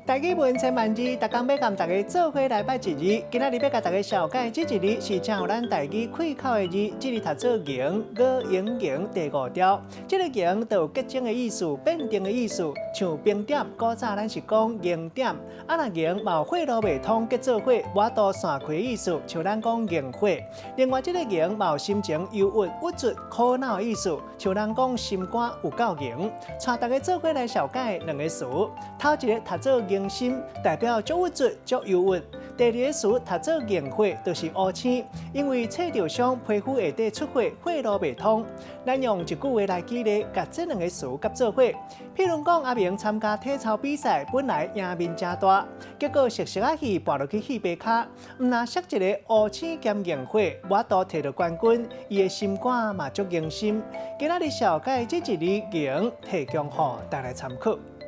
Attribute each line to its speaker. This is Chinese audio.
Speaker 1: 大家问千万字，逐工要甲大家做伙来拜一字。今仔日要甲大家小解这一字是正有咱大字开口的字，这里读做迎，五迎迎第五条。这个迎就有结晶的意思，变定的意思，像冰点，古早咱是讲迎点。啊，若迎嘛有火路未通结做伙，我都散开的意思，像咱讲迎火。另外，这个迎嘛有心情忧郁、郁卒、苦恼的意思，像咱讲心肝有够迎。带大家做伙来小解两个词，头一个读做迎心，代表足郁卒、足忧郁；第二个词读做迎火，就是乌青，因为切着伤，皮肤下底出火，火路未通。咱用一句话来举例，甲这两个词夹做伙。譬如讲，阿明参加体操比赛，本来赢面真大，结果熟熟仔戏跋落去戏杯骹，毋若摔一个乌青兼迎火，我都摕到冠军，伊的心肝嘛足迎心。今仔日小解这一字迎，提供予大家参考。